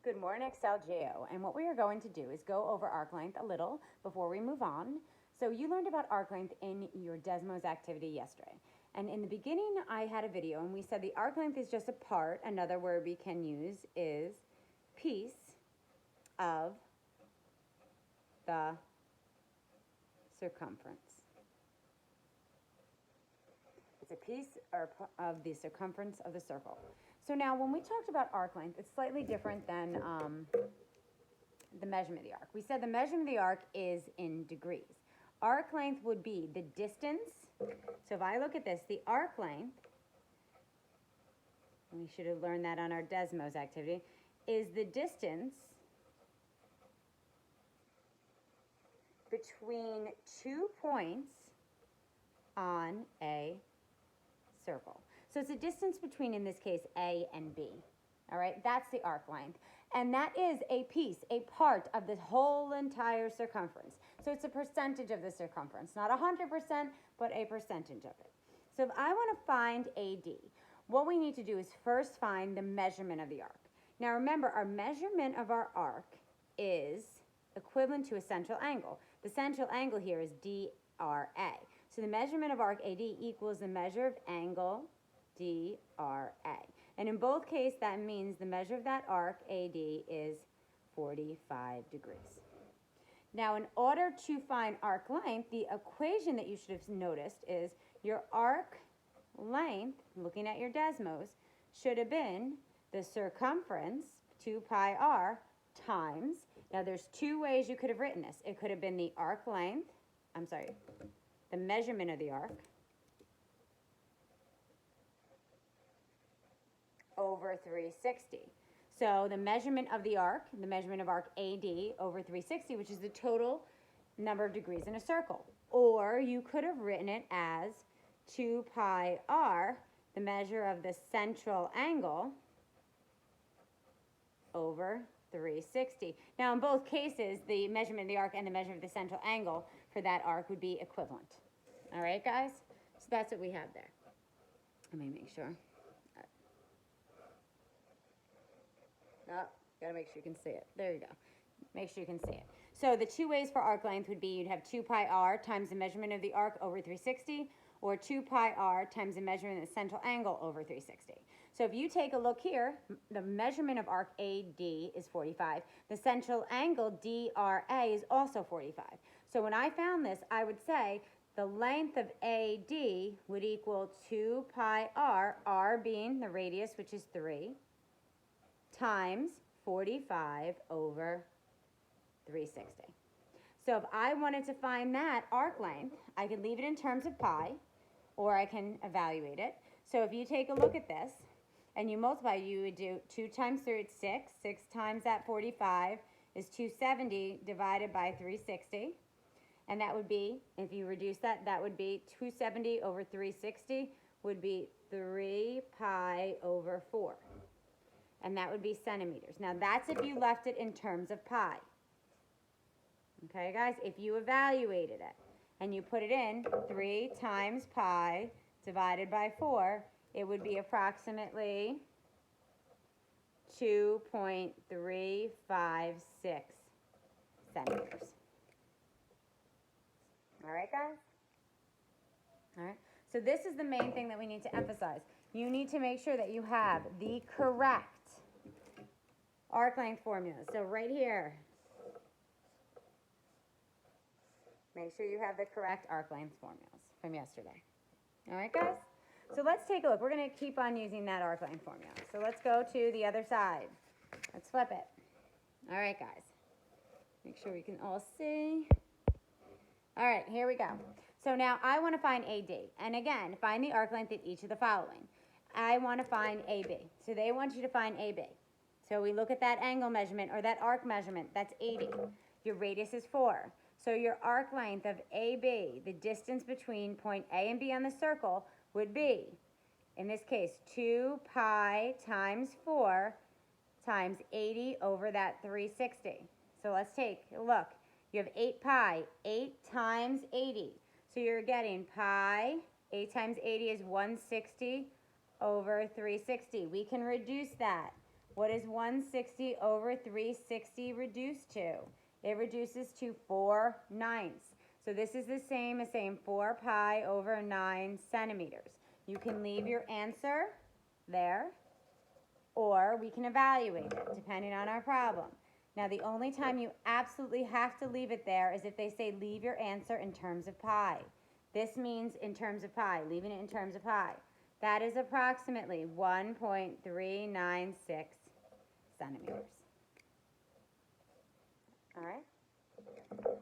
Good morning, Excel Geo. And what we are going to do is go over arc length a little before we move on. So you learned about arc length in your Desmos activity yesterday. And in the beginning, I had a video and we said the arc length is just a part. Another word we can use is piece of the circumference. It's a piece of the circumference of the circle. So now when we talked about arc length, it's slightly different than the measurement of the arc. We said the measurement of the arc is in degrees. Arc length would be the distance. So if I look at this, the arc length, we should have learned that on our Desmos activity, is the distance between 2 points on a circle. So it's a distance between, in this case, A and B. All right, that's the arc length. And that is a piece, a part of the whole entire circumference. So it's a percentage of the circumference, not 100%, but a percentage of it. So if I want to find AD, what we need to do is first find the measurement of the arc. Now remember, our measurement of our arc is equivalent to a central angle. The central angle here is DRA. So the measurement of arc AD equals the measure of angle DRA. And in both cases, that means the measure of that arc AD is 45 degrees. Now, in order to find arc length, the equation that you should have noticed is your arc length, looking at your Desmos, should have been the circumference, 2 pi r, times. Now, there's two ways you could have written this. It could have been the arc length, the measurement of the arc, over 360. So the measurement of the arc AD over 360, which is the total number of degrees in a circle. Or you could have written it as 2 pi r, the measure of the central angle, over 360. Now in both cases, the measurement of the arc and the measure of the central angle for that arc would be equivalent. All right, guys? So that's what we have there. Let me make sure. Oh, gotta make sure you can see it. There you go. Make sure you can see it. So the two ways for arc length would be you'd have 2 pi r times the measurement of the arc over 360, or 2 pi r times the measurement of the central angle over 360. So if you take a look here, the measurement of arc AD is 45. The central angle DRA is also 45. So when I found this, I would say the length of AD would equal 2 pi r being the radius, which is 3, times 45 over 360. So if I wanted to find that arc length, I could leave it in terms of pi, or I can evaluate it. So if you take a look at this, and you multiply, you would do 2 times 3, it's 6. 6 times that 45 is 270 divided by 360. And that would be, if you reduce that, that would be 270 over 360 would be 3 pi over 4. And that would be centimeters. Now that's if you left it in terms of pi. Okay, guys, if you evaluated it and you put it in 3 times pi divided by 4, it would be approximately 2.356 centimeters. All right, guys? All right. So this is the main thing that we need to emphasize. You need to make sure that you have the correct arc length formula. So right here, make sure you have the correct arc length formulas from yesterday. All right, guys? So let's take a look. We're going to keep on using that arc length formula. So let's go to the other side. Let's flip it. All right, guys. Make sure we can all see. All right, here we go. So now I want to find AD. And again, find the arc length at each of the following. I want to find AB. So they want you to find AB. So we look at that angle measurement or that arc measurement. That's 80. Your radius is 4. So your arc length of AB, the distance between point A and B on the circle, would be, in this case, 2 pi times 4 times 80 over that 360. So let's take a look. You have 8 pi, 8 times 80. So you're getting pi, 8 times 80 is 160 over 360. We can reduce that What is 160 over 360 reduced to? It reduces to 4/9. So this is the same as saying 4 pi over 9 centimeters. You can leave your answer there, or we can evaluate it, depending on our problem. Now, the only time you absolutely have to leave it there is if they say leave your answer in terms of pi. This means in terms of pi, leaving it in terms of pi. That is approximately 1.396 centimeters. All right?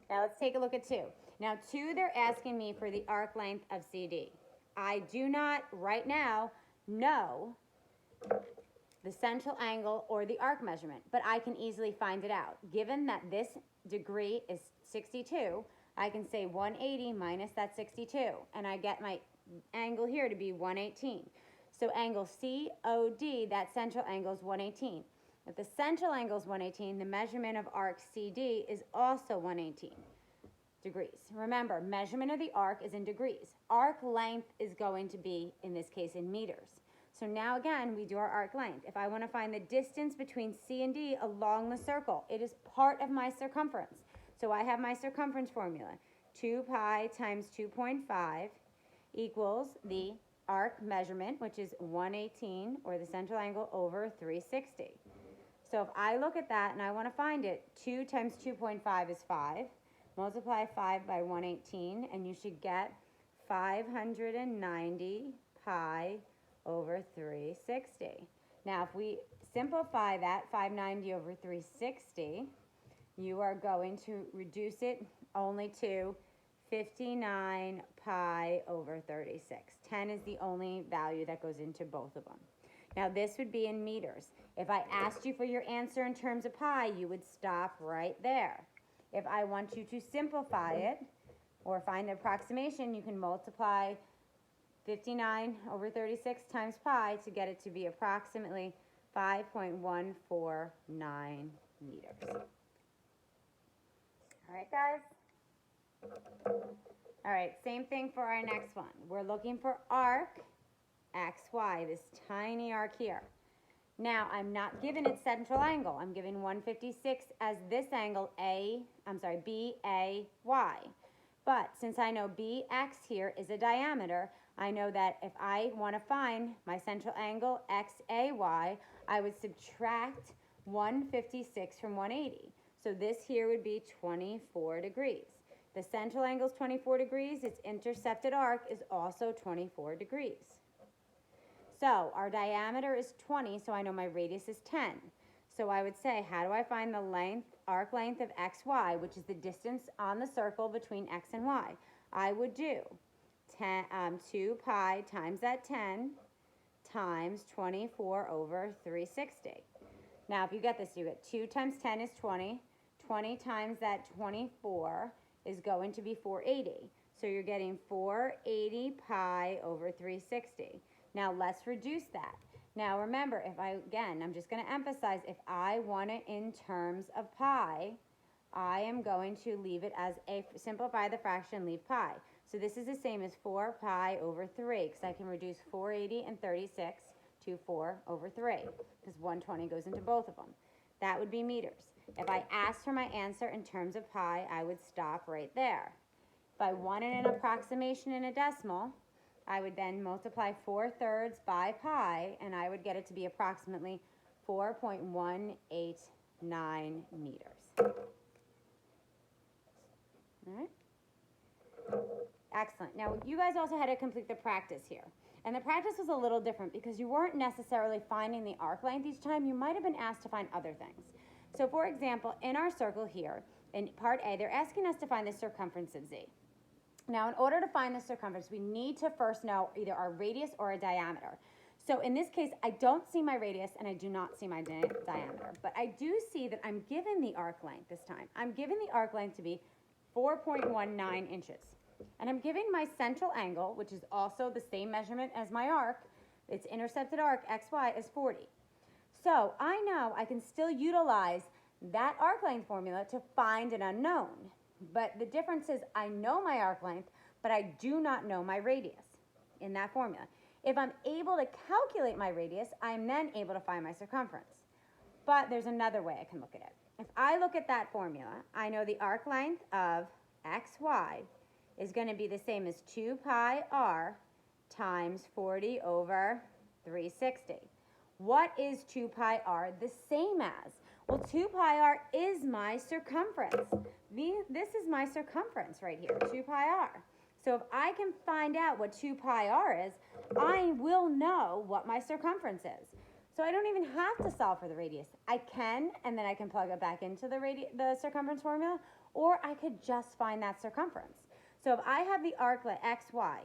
Now let's take a look at 2. Now 2, they're asking me for the arc length of CD. I do not, right now, know the central angle or the arc measurement, but I can easily find it out. Given that this degree is 62, I can say 180 minus that 62, and I get my angle here to be 118. So angle COD, that central angle is 118. If the central angle is 118, the measurement of arc CD is also 118 degrees. Remember, measurement of the arc is in degrees. Arc length is going to be, in this case, in meters. So now again, we do our arc length. If I want to find the distance between C and D along the circle, it is part of my circumference. So I have my circumference formula. 2 pi times 2.5 equals the arc measurement, which is 118, or the central angle, over 360. So if I look at that and I want to find it, 2 times 2.5 is 5. Multiply 5 by 118, and you should get 590 pi over 360. Now, if we simplify that, 590 over 360, you are going to reduce it only to 59 pi over 36. 10 is the only value that goes into both of them. Now, this would be in meters. If I asked you for your answer in terms of pi, you would stop right there. If I want you to simplify it or find the approximation, you can multiply 59 over 36 times pi to get it to be approximately 5.149 meters. All right, guys? All right, same thing for our next one. We're looking for arc XY, this tiny arc here. Now, I'm not given its central angle. I'm given 156 as this angle BAY. But since I know BX here is a diameter, I know that if I want to find my central angle XAY, I would subtract 156 from 180. So this here would be 24 degrees. The central angle is 24 degrees. Its intercepted arc is also 24 degrees. So our diameter is 20, so I know my radius is 10. So I would say, how do I find the arc length of XY, which is the distance on the circle between X and Y? I would do 2 pi times that 10 times 24 over 360. Now, if you get this, you get 2 times 10 is 20. 20 times that 24 is going to be 480. So you're getting 480 pi over 360. Now let's reduce that. Now remember, I'm just going to emphasize, if I want it in terms of pi, I am going to leave it as simplify the fraction, leave pi. So this is the same as 4 pi over 3, because I can reduce 480 and 36 to 4 over 3, because 120 goes into both of them. That would be meters. If I asked for my answer in terms of pi, I would stop right there. If I wanted an approximation in a decimal, I would then multiply 4/3 by pi, and I would get it to be approximately 4.189 meters. All right? Excellent. Now, you guys also had to complete the practice here. And the practice was a little different because you weren't necessarily finding the arc length each time. You might have been asked to find other things. So, for example, in our circle here, in part A, they're asking us to find the circumference of Z. Now, in order to find the circumference, we need to first know either our radius or a diameter. So in this case, I don't see my radius and I do not see my diameter, but I do see that I'm given the arc length this time. I'm given the arc length to be 4.19 inches. And I'm giving my central angle, which is also the same measurement as my arc, its intercepted arc, XY, is 40. So I know I can still utilize that arc length formula to find an unknown. But the difference is I know my arc length, but I do not know my radius in that formula. If I'm able to calculate my radius, I'm then able to find my circumference. But there's another way I can look at it. If I look at that formula, I know the arc length of xy is going to be the same as 2 pi r times 40 over 360. What is 2 pi r the same as? Well, 2 pi r is my circumference. This is my circumference right here, 2 pi r. So if I can find out what 2 pi r is, I will know what my circumference is. So I don't even have to solve for the radius. I can, and then I can plug it back into the circumference formula, or I could just find that circumference. So if I have the arc length xy,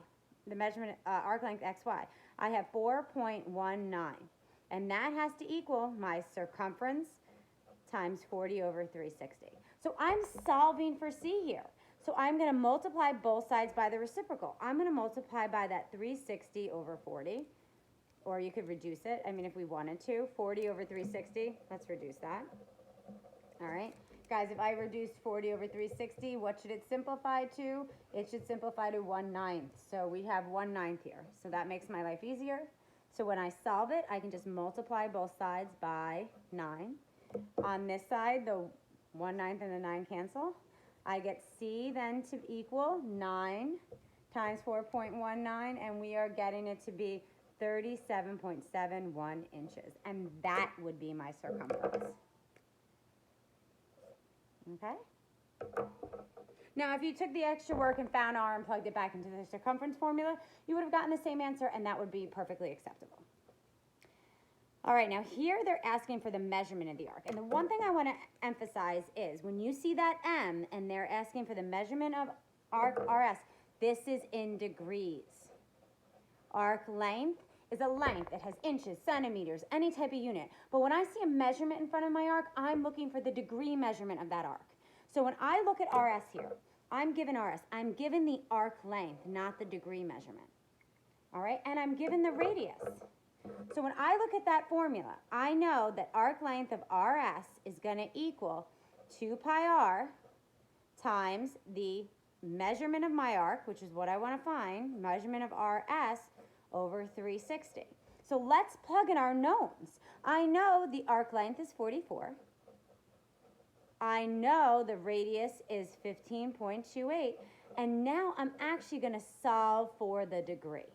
the measurement arc length xy, I have 4.19, and that has to equal my circumference times 40 over 360. So I'm solving for c here. So I'm going to multiply both sides by the reciprocal. I'm going to multiply by that 360 over 40, or you could reduce it. I mean, if we wanted to, 40 over 360, let's reduce that. All right. Guys, if I reduced 40 over 360, what should it simplify to? It should simplify to 1/9. So we have 1/9 here. So that makes my life easier. So when I solve it, I can just multiply both sides by 9. On this side, the 1/9 and the 9 cancel. I get C then to equal 9 times 4.19, and we are getting it to be 37.71 inches. And that would be my circumference. Okay? Now, if you took the extra work and found r and plugged it back into the circumference formula, you would have gotten the same answer, and that would be perfectly acceptable. All right, now here they're asking for the measurement of the arc. And the one thing I want to emphasize is when you see that M and they're asking for the measurement of arc RS, this is in degrees. Arc length is a length. It has inches, centimeters, any type of unit. But when I see a measurement in front of my arc, I'm looking for the degree measurement of that arc. So when I look at RS here, I'm given RS. I'm given the arc length, not the degree measurement. All right, and I'm given the radius. So when I look at that formula, I know that arc length of RS is going to equal 2 pi r times the measurement of my arc, which is what I want to find, measurement of RS over 360. So let's plug in our knowns. I know the arc length is 44. I know the radius is 15.28. And now I'm actually going to solve for the degree.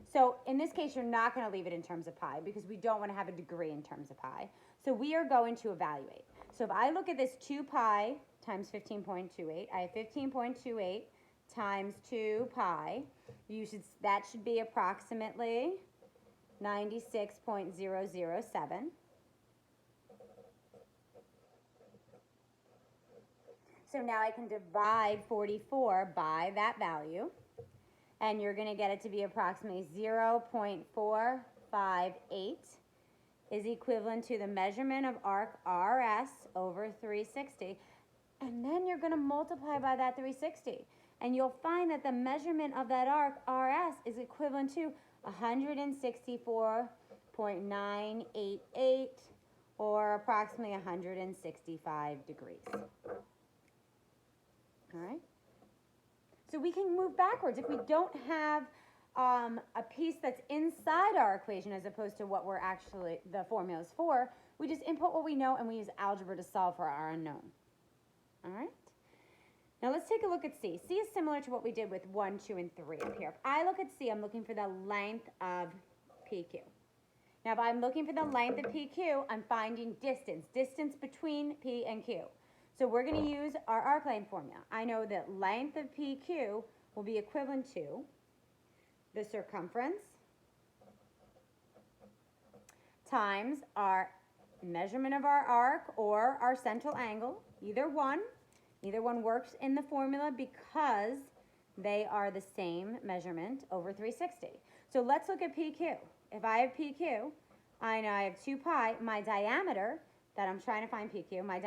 So in this case, you're not going to leave it in terms of pi because we don't want to have a degree in terms of pi. So we are going to evaluate. So if I look at this 2 pi times 15.28, I have 15.28 times 2 pi. That should be approximately 96.007. So now I can divide 44 by that value. And you're going to get it to be approximately 0.458 is equivalent to the measurement of arc RS over 360. And then you're going to multiply by that 360. And you'll find that the measurement of that arc RS is equivalent to 164.988 or approximately 165 degrees. All right? So we can move backwards. If we don't have a piece that's inside our equation as opposed to what we're actually, the formula is for, we just input what we know and we use algebra to solve for our unknown. All right? Now let's take a look at C. C is similar to what we did with 1, 2, and 3 up here. If I look at C, I'm looking for the length of PQ. Now if I'm looking for the length of PQ, I'm finding distance between P and Q. So we're going to use our arc length formula. I know that length of PQ will be equivalent to the circumference times our measurement of our arc or our central angle. Either one works in the formula because they are the same measurement over 360. So let's look at PQ. If I have PQ, I know I have 2 pi. My diameter that I'm trying to find PQ, my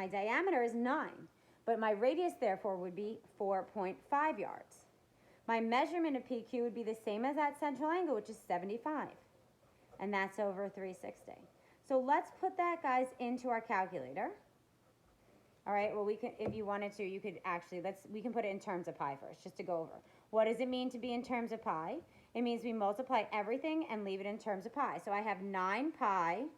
diameter is 9, but my radius therefore would be 4.5 yards. My measurement of PQ would be the same as that central angle, which is 75, and that's over 360. So let's put that, guys, into our calculator. All right, well, we can, if you wanted to, you could actually, we can put it in terms of pi first, just to go over. What does it mean to be in terms of pi? It means we multiply everything and leave it in terms of pi. So I have 9 pi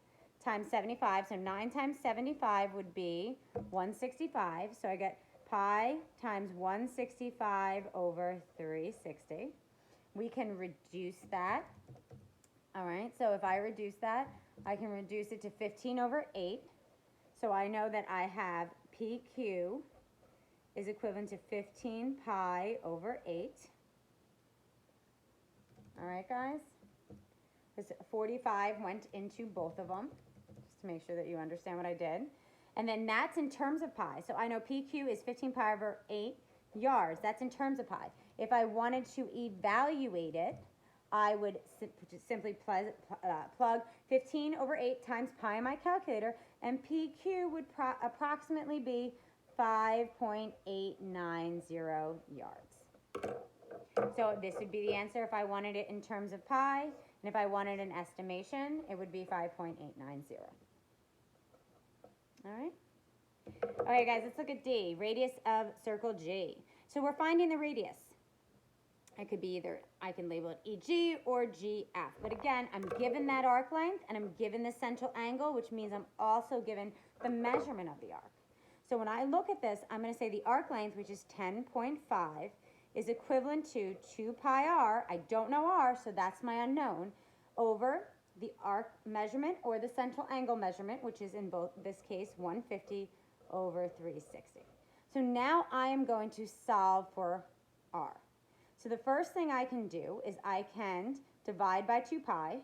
times 75. So 9 times 75 would be 165. So I get pi times 165 over 360. We can reduce that. All right, so if I reduce that, I can reduce it to 15 over 8. So I know that I have PQ is equivalent to 15 pi over 8. All right, guys? Because 45 went into both of them, just to make sure that you understand what I did. And then that's in terms of pi. So I know PQ is 15 pi over 8 yards. That's in terms of pi. If I wanted to evaluate it, I would simply plug 15 over 8 times pi in my calculator, and PQ would approximately be 5.890 yards. So this would be the answer if I wanted it in terms of pi, and if I wanted an estimation, it would be 5.890. All right? All right, guys, let's look at D, radius of circle G. So we're finding the radius. It could be either, I can label it EG or GF. But again, I'm given that arc length, and I'm given the central angle, which means I'm also given the measurement of the arc. So when I look at this, I'm going to say the arc length, which is 10.5, is equivalent to 2 pi r, I don't know r, so that's my unknown, over the arc measurement or the central angle measurement, which is in both this case 150 over 360. So now I am going to solve for r. So the first thing I can do is I can divide by 2 pi.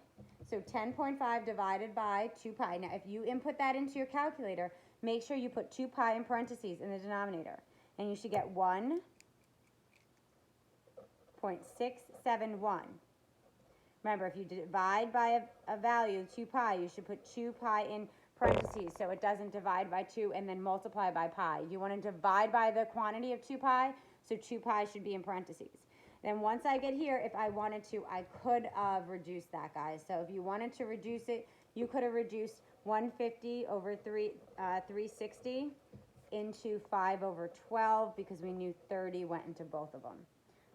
So 10.5 divided by 2 pi. Now if you input that into your calculator, make sure you put 2 pi in parentheses in the denominator. And you should get 1.671. Remember, if you divide by a value, 2 pi, you should put 2 pi in parentheses so it doesn't divide by 2 and then multiply by pi. You want to divide by the quantity of 2 pi, so 2 pi should be in parentheses. Then once I get here, if I wanted to, I could reduce that, guys. So if you wanted to reduce it, you could have reduced 150 over 360 into 5 over 12 because we knew 30 went into both of them.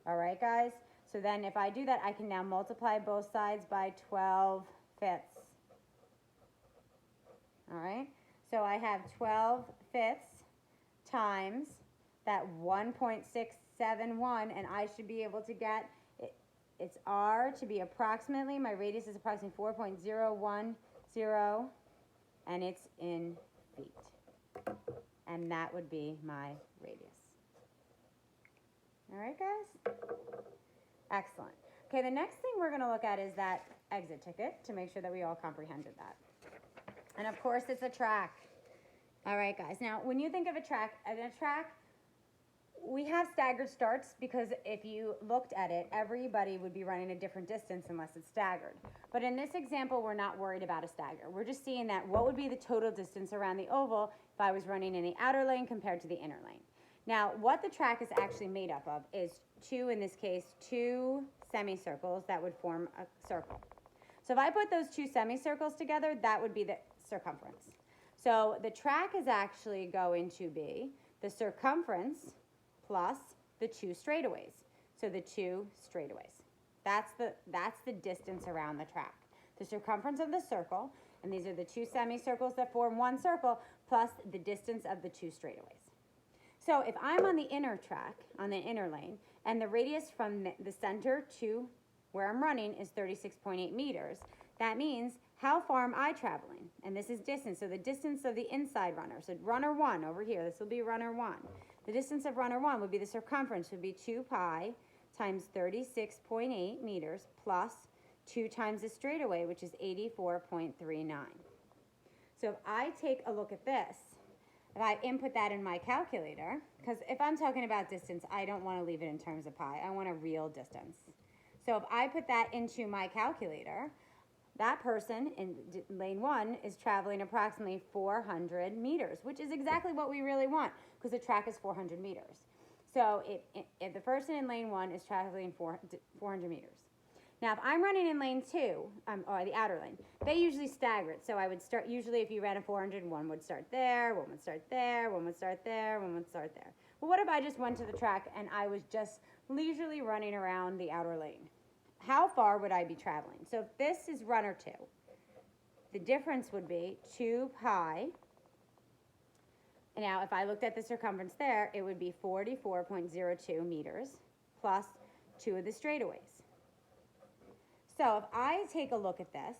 All right, guys? So then if I do that, I can now multiply both sides by 12 fifths. All right? So I have 12 fifths times that 1.671, and I should be able to get it's r to be approximately, my radius is approximately 4.010, and it's in feet. And that would be my radius. All right, guys? Excellent. Okay, the next thing we're going to look at is that exit ticket to make sure that we all comprehended that. And of course, it's a track. All right, guys. Now, when you think of a track, we have staggered starts because if you looked at it, everybody would be running a different distance unless it's staggered. But in this example, we're not worried about a stagger. We're just seeing that what would be the total distance around the oval if I was running in the outer lane compared to the inner lane. Now, what the track is actually made up of is in this case, two semicircles that would form a circle. So if I put those two semicircles together, that would be the circumference. So the track is actually going to be the circumference plus the two straightaways. So the two straightaways. That's the distance around the track. The circumference of the circle, and these are the two semicircles that form one circle, plus the distance of the two straightaways. So if I'm on the inner track, on the inner lane, and the radius from the center to where I'm running is 36.8 meters, that means how far am I traveling? And this is distance, so the distance of the inside runner. So runner 1 over here, this will be runner 1. The distance of runner 1 would be the circumference, would be 2 pi times 36.8 meters plus 2 times the straightaway, which is 84.39. So if I take a look at this, if I input that in my calculator, because if I'm talking about distance, I don't want to leave it in terms of pi. I want a real distance. So if I put that into my calculator, that person in lane 1 is traveling approximately 400 meters, which is exactly what we really want because the track is 400 meters. So if the person in lane 1 is traveling 400 meters. Now, if I'm running in lane 2, or the outer lane, they usually stagger it. So I would start, usually if you ran a 400, one would start there, one would start there, one would start there, one would start there. Well, what if I just went to the track and I was just leisurely running around the outer lane? How far would I be traveling? So if this is runner 2, the difference would be 2 pi. And now, if I looked at the circumference there, it would be 44.02 meters plus 2 of the straightaways. So if I take a look at this,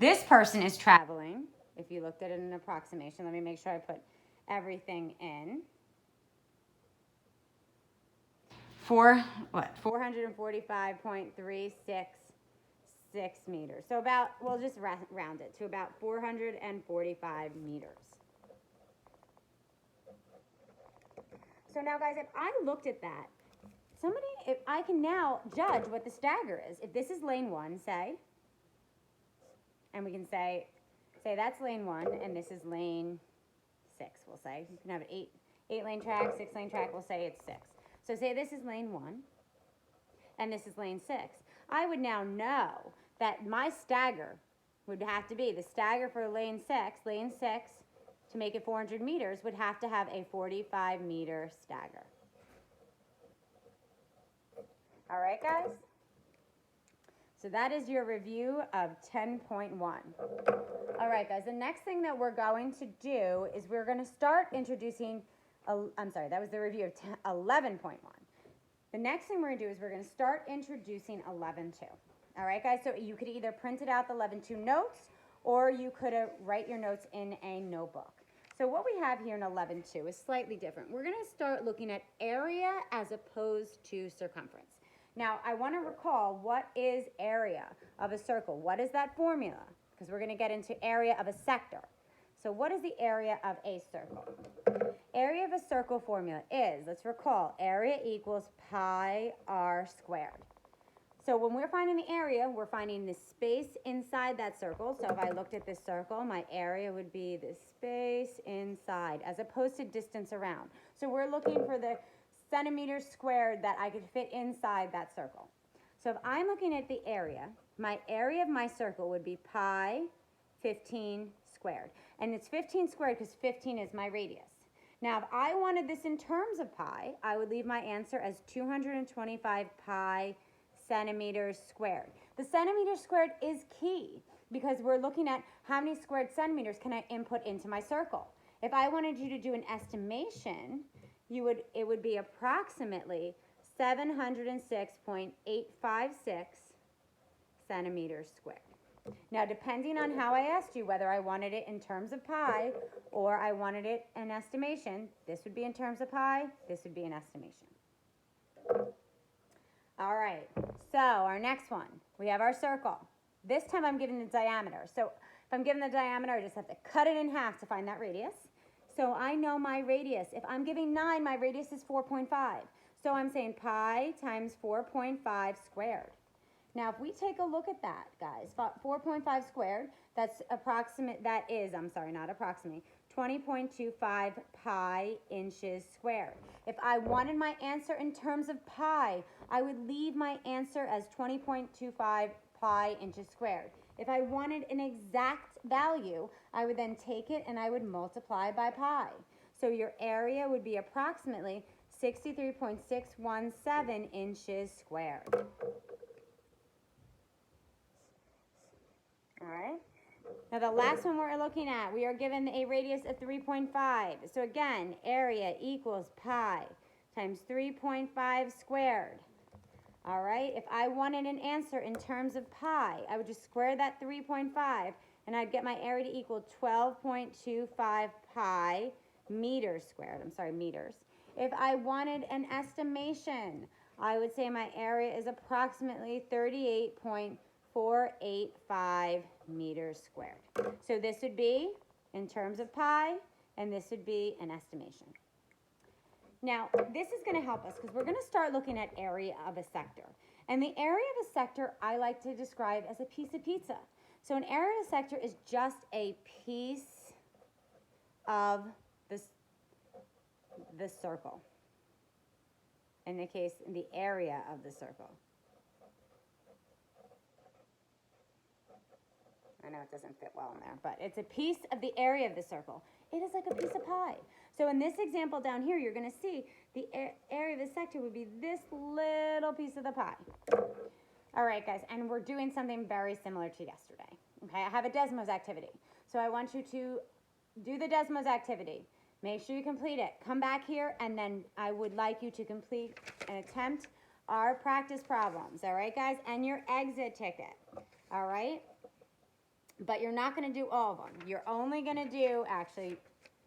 this person is traveling, if you looked at it in an approximation, let me make sure I put everything in. 445.366 meters. So about, we'll just round it to about 445 meters. So now, guys, if I looked at that, if I can now judge what the stagger is. If this is lane 1, say, and we can say that's lane 1, and this is lane 6, we'll say. You can have an 8-lane track, 6-lane track, we'll say it's 6. So say this is lane 1, and this is lane 6. I would now know that my stagger would have to be, the stagger for lane 6, to make it 400 meters, would have to have a 45-meter stagger. All right, guys? So that is your review of 10.1. All right, guys, the next thing that we're going to do is we're going to start introducing, that was the review of 11.1. The next thing we're going to do is we're going to start introducing 11.2. All right, guys, so you could either print it out the 11.2 notes, or you could write your notes in a notebook. So what we have here in 11.2 is slightly different. We're going to start looking at area as opposed to circumference. Now, I want to recall, what is area of a circle? What is that formula? Because we're going to get into area of a sector. So what is the area of a circle? Area of a circle formula is, let's recall, area equals pi r squared. So when we're finding the area, we're finding the space inside that circle. So if I looked at this circle, my area would be the space inside as opposed to distance around. So we're looking for the centimeters squared that I could fit inside that circle. So if I'm looking at the area, my area of my circle would be pi 15 squared. And it's 15 squared because 15 is my radius. Now, if I wanted this in terms of pi, I would leave my answer as 225 pi centimeters squared. The centimeters squared is key because we're looking at how many squared centimeters can I input into my circle. If I wanted you to do an estimation, it would be approximately 706.856 centimeters squared. Now, depending on how I asked you, whether I wanted it in terms of pi or I wanted it in estimation, this would be in terms of pi, this would be an estimation. All right, so our next one, we have our circle. This time I'm giving the diameter. So if I'm given the diameter, I just have to cut it in half to find that radius. So I know my radius. If I'm giving 9, my radius is 4.5. So I'm saying pi times 4.5 squared. Now, if we take a look at that, guys, 4.5 squared, that's approximate, that is, I'm sorry, not approximate, 20.25 pi inches squared. If I wanted my answer in terms of pi, I would leave my answer as 20.25 pi inches squared. If I wanted an exact value, I would then take it and I would multiply by pi. So your area would be approximately 63.617 inches squared. All right. Now the last one we're looking at, we are given a radius of 3.5. So again, area equals pi times 3.5 squared. All right, if I wanted an answer in terms of pi, I would just square that 3.5 and I'd get my area to equal 12.25 pi meters squared. Meters. If I wanted an estimation, I would say my area is approximately 38.485 meters squared. So this would be in terms of pi, and this would be an estimation. Now, this is going to help us because we're going to start looking at area of a sector. And the area of a sector I like to describe as a piece of pizza. So an area of a sector is just a piece of the circle. In the case, the area of the circle. I know it doesn't fit well in there, but it's a piece of the area of the circle. It is like a piece of pie. So in this example down here, you're going to see the area of the sector would be this little piece of the pie. All right, guys, and we're doing something very similar to yesterday. Okay, I have a Desmos activity. So I want you to do the Desmos activity. Make sure you complete it. Come back here, and then I would like you to complete and attempt our practice problems. All right, guys, and your exit ticket. All right? But you're not going to do all of them. You're only going to do, actually,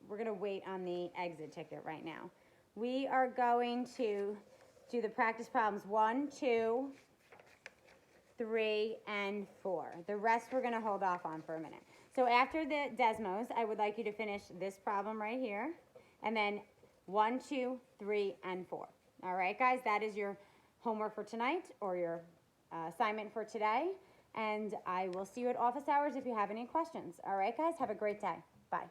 we're going to wait on the exit ticket right now. We are going to do the practice problems 1, 2, 3, and 4. The rest we're going to hold off on for a minute. So after the Desmos, I would like you to finish this problem right here. And then 1, 2, 3, and 4. All right, guys, that is your homework for tonight, or your assignment for today. And I will see you at office hours if you have any questions. All right, guys, have a great day. Bye.